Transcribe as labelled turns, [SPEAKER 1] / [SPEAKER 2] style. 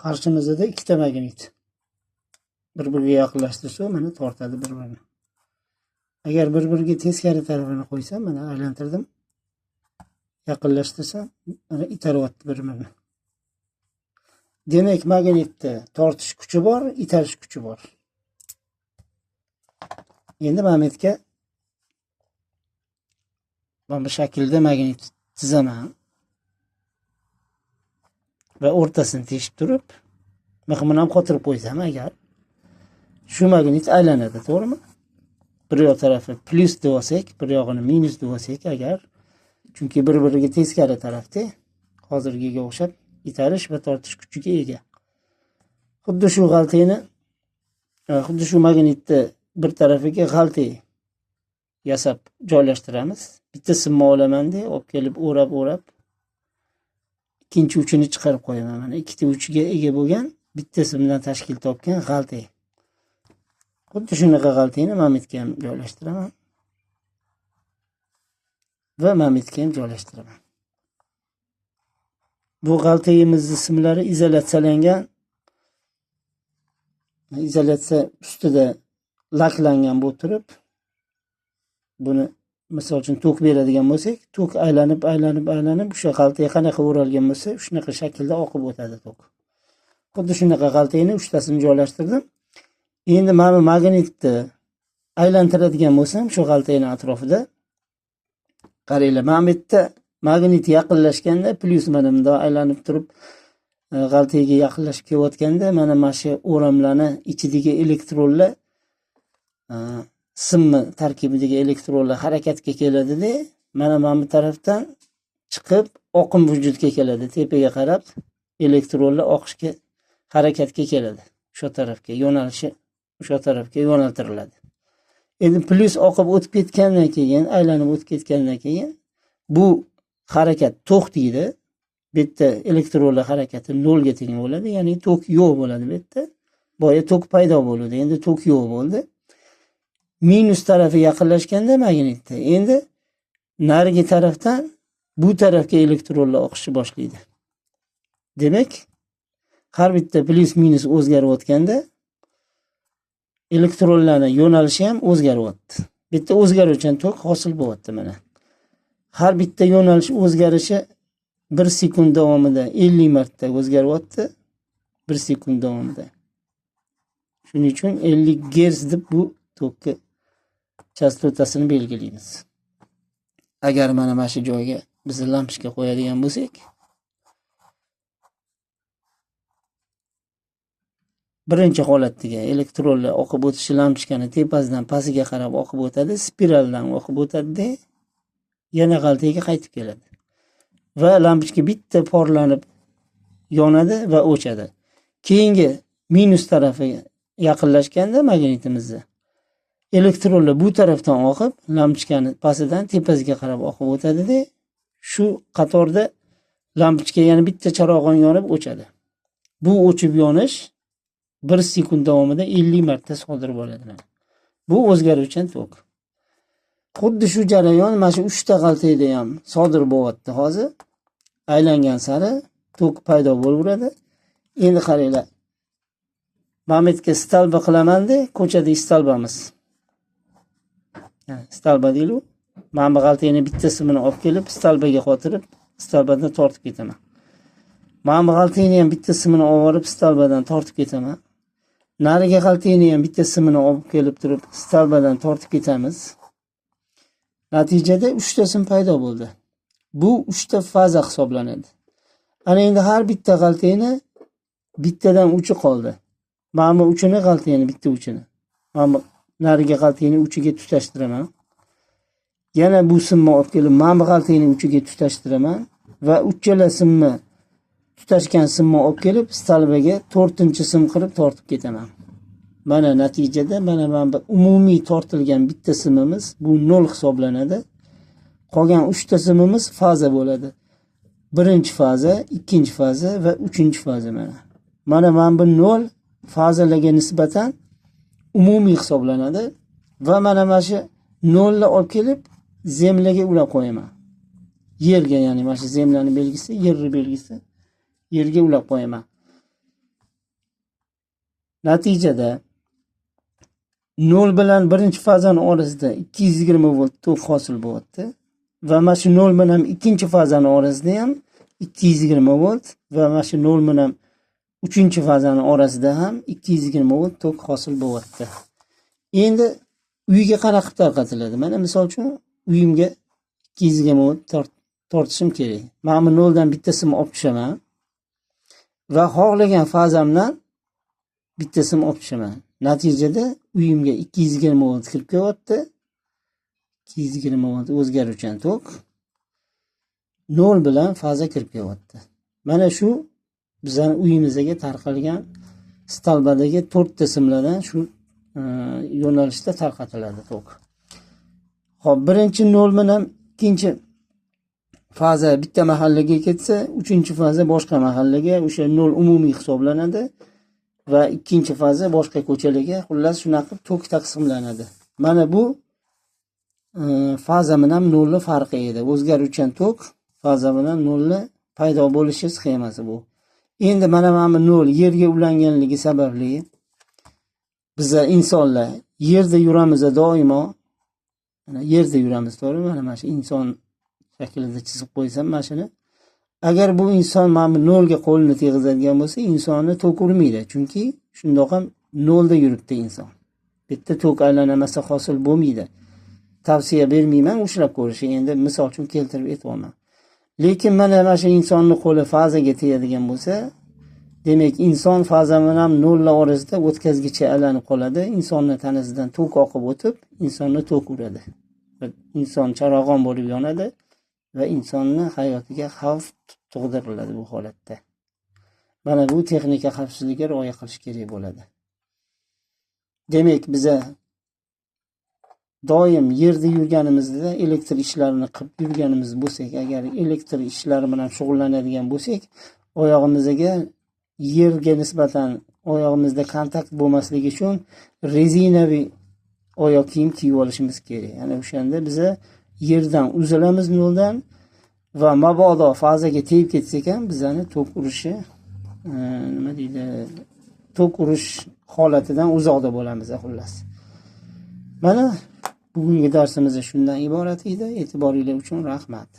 [SPEAKER 1] Qarshimizda ikkita magnit bir-biriga yaqinlashtirsa, mana tortadi bir-birini. Agar bir-biriga teskari tarafini qo'ysam, mana aylantirdim. Yaqinlashtirsam, mana itaryapti bir-birini. Demak, magnitda tortish kuchi bor, itarish kuchi bor. Endi magnitga mana bu shaklda magnit chizaman va o'rtasini teshib turib, mixini ham qotirib qo'ysam agar shu magnit aylanadi, to'g'rimi? Bir yoq tarafi plus deb olsak, bir yog'ini minus deb olsak agar, chunki bir-biriga teskari tarafda hozirgiga o'xshab itarish va tortish kuchiga ega. Xuddi shu g'altani, xuddi shu magnitni bir tarafiga g'alti yasab joylashtiramiz. Bitta simma olamanda olib kelib o'rab ikkinchi uchini chiqarib qo'yaman. Mana ikkita uchiga ega bo'lgan bitta simdan tashkil topgan g'alti. Xuddi shunaqa g'altini magnitga ham joylashtiraman va magnitga ham joylashtiraman. Bu g'altayimizning simlari izolyatsiyalangan, izolyatsiya ustida laklangan bo'lib turib, buni misol uchun tok beradigan bo'lsak, tok aylanib o'sha g'altaga qanaqa o'ralgan bo'lsa, shunaqa shaklda oqib o'tadi tok. Xuddi shunaqa g'altani uchtasini joylashtirdim. Endi mana magnitni aylantiradigan bo'lsam, shu g'altaning atrofida qaranglar, mana bu yerda magnit yaqinlashganda plus mana bunda aylanib turib g'altaga yaqinlashib kelayotganda mana shu o'ramlarni ichidagi elektronlar simmi tarkibidagi elektronlar harakatga keladida, mana bu tarafdan chiqib oqim vujudga keladi. Tepaga qarab elektronlar oqishga harakatga keladi. O'sha tarafga yo'nalishi o'sha tarafga yo'naltiriladi. Endi plus oqib o'tib ketgandan keyin, aylanib o'tib ketgandan keyin bu harakat to'xtaydi. Bu yerda elektronlar harakati 0 ga teng bo'ladi, ya'ni tok yo'q bo'ladi bu yerda. Boya tok paydo bo'ldi, endi tok yo'q bo'ldi. Minus tarafi yaqinlashganda magnitda endi narigi tarafdan bu tarafga elektronlar oqishni boshlaydi. Demak, har bitta plus minus o'zgarayotganda elektronlarning yo'nalishi ham o'zgaryapti. Bitta o'zgaruvchan tok hosil bo'lyapti mana. Har bitta yo'nalish o'zgarishi 1 sekund davomida 50 marta o'zgaryapti. 1 sekund davomida. Shuning uchun 50 Hz deb bu tokka chastotasini belgilaymiz. Agar mana shu joyga biz lampochka qo'yadigan bo'lsak, birinchi holatdagi elektronlar oqib o'tishi lampochkani tepasidan pastiga qarab oqib o'tadi, spiraldan oqib o'tadi, yana g'altaga qaytib keladi. Va lampochka bitta porlanib yonadi va o'chadi. Keyingi minus tarafiga yaqinlashganda magnitimizda elektronlar bu tarafdan oqib, lampochkani pastidan tepasiga qarab oqib o'tadi-da, shu qatorda lampochka yana bitta charog'on yonib o'chadi. Bu o'chib yonish 1 sekund davomida 50 marta sodir bo'ladi. Bu o'zgaruvchan tok. Xuddi shu jarayon mana shu 3 ta g'altada ham sodir bo'lyapti hozir. Aylangan sari tok paydo bo'laveradi. Endi qaranglar. Magnitga stalba qilaman-da, ko'chada stalbamiz. Stalba deylu. Mana bu g'altaning bitta simini olib kelib, stalbaga qotirib, stalbadan tortib ketaman. Mana bu g'altaning ham bitta simini olib, stalbadan tortib ketaman. Nariga g'altaning ham bitta simini olib kelib turib, stalbadan tortib ketamiz. Natijada 3 ta sim paydo bo'ldi. Bu 3 ta faza hisoblanadi. Ana endi har bitta g'altani bittadan uchi qoldi. Mana bu uchini g'altani bitta uchini. Mana bu nariga g'altaning uchiga tutashtiraman. Yana bu simni olib kelib, mana bu g'altaning uchiga tutashtiraman va uchala simni tutashgan simni olib kelib, stalbaga 4-sim qilib tortib ketaman. Mana natijada mana bu umumiy tortilgan bitta simimiz bu 0 hisoblanadi. Qolgan 3 ta simimiz faza bo'ladi. Birinchi faza, ikkinchi faza va uchinchi faza mana. Mana bu 0 fazalarga nisbatan umumiy hisoblanadi va mana shu 0 ni olib kelib zemlaga ulab qo'yaman. Yerga, ya'ni mana shu zemlaning belgisi, yer belgisi, yerga ulab qo'yaman. Natijada 0 bilan birinchi fazani orasida 220 volt tok hosil bo'lyapti va mana shu 0 bilan ikkinchi fazani orasida ham 220 volt va mana shu 0 bilan uchinchi fazani orasida ham 220 volt tok hosil bo'lyapti. Endi uyga qanaqa tarqatiladi? Mana misol uchun uyimga 220 volt tortishim kerak. Men bu 0 dan bittasini olib tushaman va xohlagan fazamdan bittasini olib tushaman. Natijada uyimga 220 volt kirib kelyapti. 220 volt o'zgaruvchan tok 0 bilan faza kirib kelyapti. Mana shu bizning uyimizga tarqalgan stalbadagi 4 ta simlardan shu yo'nalishda tarqatiladi tok. Xo'p, birinchi 0 bilan ikkinchi faza bitta mahallaga ketsa, uchinchi faza boshqa mahallaga, o'sha 0 umumiy hisoblanadi va ikkinchi faza boshqa ko'chalarga, xullas shunaqa tok taqsimlanadi. Mana bu faza bilan 0 ni farqi edi. O'zgaruvchan tok faza bilan 0 ni paydo bo'lishi sxemasi bu. Endi mana bu 0 yerga ulanganligi sababli biz insonlar yerda yuramiz doimo. Mana yerda yuramiz, to'g'rimi? Mana shu inson shaklida chizib qo'ysam mana shuni. Agar bu inson mana bu 0 ga qo'lini tegizadigan bo'lsa, insonni tok urmaydi. Chunki shundoq ham 0 da yuribdi inson. Bitta tok aylanmasa hosil bo'lmaydi. Tavsiya bermayman ushlab ko'rish. Endi misol uchun keltirib aytmoqman. Lekin mana shu insonning qo'li fazaga tegadigan bo'lsa, demak inson faza bilan 0 lar orasida o'tkazgicha aylanib qoladi. Insonning tanasidan tok oqib o'tib, insonni tok uradi. Inson charog'on bo'lib yonadi va insonning hayotiga xavf tug'diriladi bu holatda. Mana bu texnika xavfsizligiga rioya qilish kerak bo'ladi. Demak, biza doim yerda yurganimizda elektr ishlarini qilib yurganimiz bo'lsak, agar elektr ishlari bilan shug'ullanadigan bo'lsak, oyog'imizga yerga nisbatan oyog'imizda kontakt bo'lmasligi uchun rezinaviy oyoq kiyim kiyib olishimiz kerak. Ya'ni o'shanda biza yerdan uzilamiz 0 dan va mabodo fazaga tegib ketsak ham bizani tok urishi nima deydi? Tok urish holatidan uzoqda bo'lamiz xullas. Mana bugungi darsimiz shundan iborat edi. E'tiboringiz uchun rahmat.